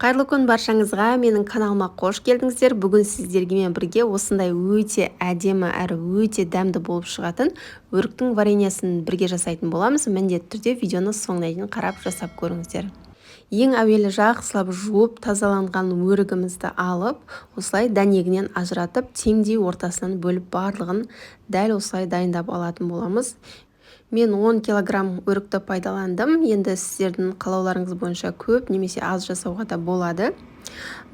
Қайырлы күн баршаңызға, менің каналыма қош келдіңіздер. Бүгін сіздермен бірге осындай өте әдемі әрі өте дәмді болып шығатын өріктің вареньясын бірге жасайтын боламыз. Міндетті түрде видеоны соңына дейін қарап жасап көріңіздер. Ең әуелі жақсылап жуып тазаланған өрігімізді алып, осылай дәнегінен ажыратып, теңдей ортасынан бөліп барлығын дәл осылай дайындап алатын боламыз. Мен 10 килограмм өрікті пайдаландым. Енді сіздердің қалауларыңыз бойынша көп немесе аз жасауға да болады.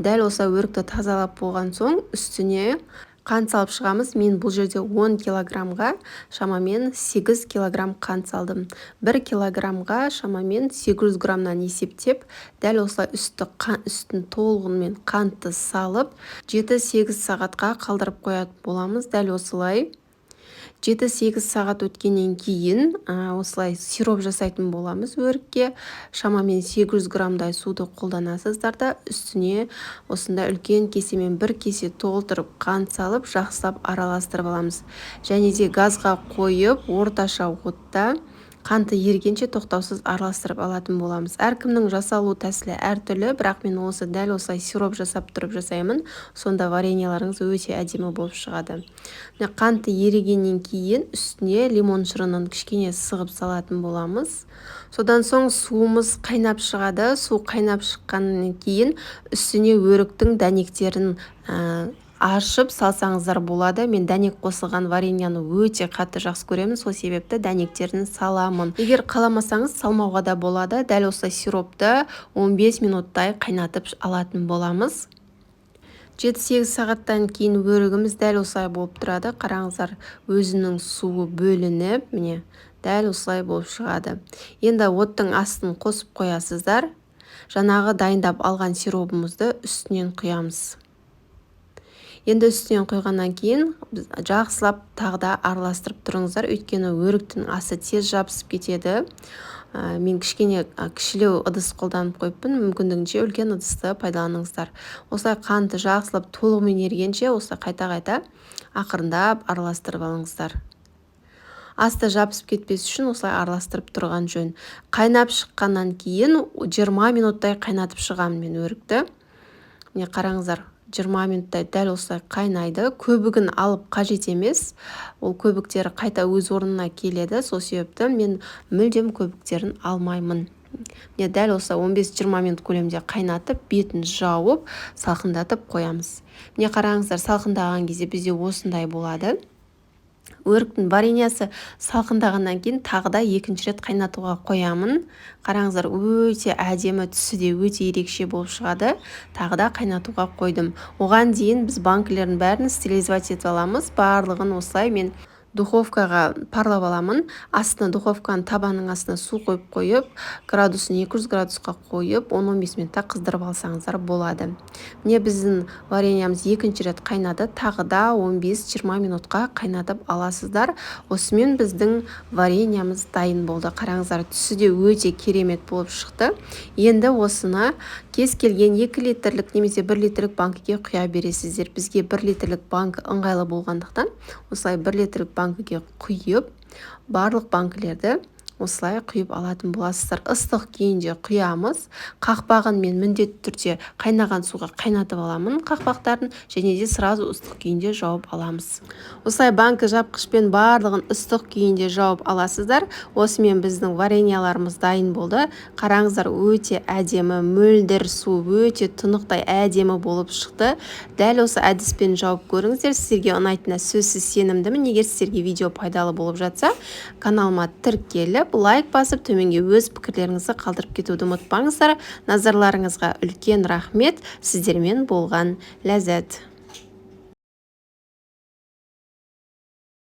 Дәл осы өрікті тазалап болған соң үстіне қант салып шығамыз. Мен бұл жерде 10 килограммға шамамен 8 килограмм қант салдым. 1 килограммға шамамен 800 граммнан есептеп, дәл осылай үстін толығымен қантты салып, 7-8 сағатқа қалдырып қоятын боламыз. Дәл осылай 7-8 сағат өткеннен кейін осылай сироп жасайтын боламыз өрікке. Шамамен 800 граммдай суды қолданасыздар да, үстіне осында үлкен кесемен 1 кесе толтырып қант салып, жақсылап араластырып аламыз. Және де газға қойып, орташа отта қанты ергенше тоқтаусыз араластырып алатын боламыз. Әркімнің жасалу тәсілі әртүрлі, бірақ мен дәл осылай сироп жасап тұрып жасаймын. Сонда вареньяларыңыз өте әдемі болып шығады. Қанты ерігеннен кейін үстіне лимон шырынын кішкене сығып салатын боламыз. Содан соң суымыз қайнап шығады. Су қайнап шыққаннан кейін үстіне өріктің дәнектерін ашып салсаңыздар болады. Мен дәнек қосылған вареньяны өте қатты жақсы көремін, сол себепті дәнектерін саламын. Егер қаламасаңыз салмауға да болады. Дәл осы сиропты 15 минуттай қайнатып алатын боламыз. 7-8 сағаттан кейін өрігіміз дәл осылай болып тұрады. Қараңыздар, өзінің суы бөлініп, міне дәл осылай болып шығады. Енді оттың астын қосып қоясыздар. Жаңағы дайындап алған сиробымызды үстінен құямыз. Енді үстінен қойғаннан кейін жақсылап тағда араластырып тұрыңыздар, өйткені өріктің асы тез жабысып кетеді. Мен кішкене кішілеу ыдыс қолданып қойыппын, мүмкіндігінше үлкен ыдысты пайдаланыңыздар. Осылай қанты жақсылап толығымен ергенше осылай қайта-қайта ақырындап араластырып алыңыздар. Асты жабысып кетпес үшін осылай араластырып тұрған жөн. Қайнап шыққаннан кейін 20 минуттай қайнатып шығамын мен өрікті. Міне қараңыздар, 20 минуттай дәл осылай қайнайды. Көбігін алып қажет емес. Ол көбіктері қайта өз орнына келеді. Сол себепті мен мүлдем көбіктерін алмаймын. Дәл осы 15-20 минут көлемде қайнатып, бетін жауып, салқындатып қоямыз. Міне қараңыздар, салқындаған кезде бізде осындай болады. Өріктің вареньясы салқындағаннан кейін тағы да екінші рет қайнатуға қоямын. Қараңыздар, өте әдемі, түсі де өте ерекше болып шығады. Тағы да қайнатуға қойдым. Оған дейін біз банкілердің бәрін стерилизовать етіп аламыз. Барлығын осылай мен духовкаға парлап аламын. Астына духовканың табанның астына су қойып, градусын 200 градусқа қойып, 10-15 минутта қыздырып алсаңыздар болады. Міне біздің вареньямыз екінші рет қайнады. Тағы да 15-20 минутқа қайнатып аласыздар. Осымен біздің вареньямыз дайын болды. Қараңыздар, түсі де өте керемет болып шықты. Енді осыны кез келген 2 литрлік немесе 1 литрлік банкіге құя бересіздер. Бізге 1 литрлік банкі ыңғайлы болғандықтан, осылай 1 литрлік банкіге құйып, барлық банкілерді осылай құйып алатын боласыздар. Ыстық күйінде құямыз. Қақпағын мен міндетті түрде қайнаған суға қайнатып аламын қақпақтарын, және де сразу ыстық күйінде жауып аламыз. Осылай банкі жапқышпен барлығын ыстық күйінде жауып аласыздар. Осымен біздің вареньяларымыз дайын болды. Қараңыздар, өте әдемі, мөлдір су, өте тұнықтай әдемі болып шықты. Дәл осы әдіспен жауып көріңіздер. Сіздерге ұнайтынына сөзсіз сенімдімін. Егер сіздерге видео пайдалы болып жатса, каналыма тіркеліп, лайк басып, төменге өз пікірлеріңізді қалдырып кетуді ұмытпаңыздар. Назарларыңызға үлкен рахмет. Сіздермен болған ләззат.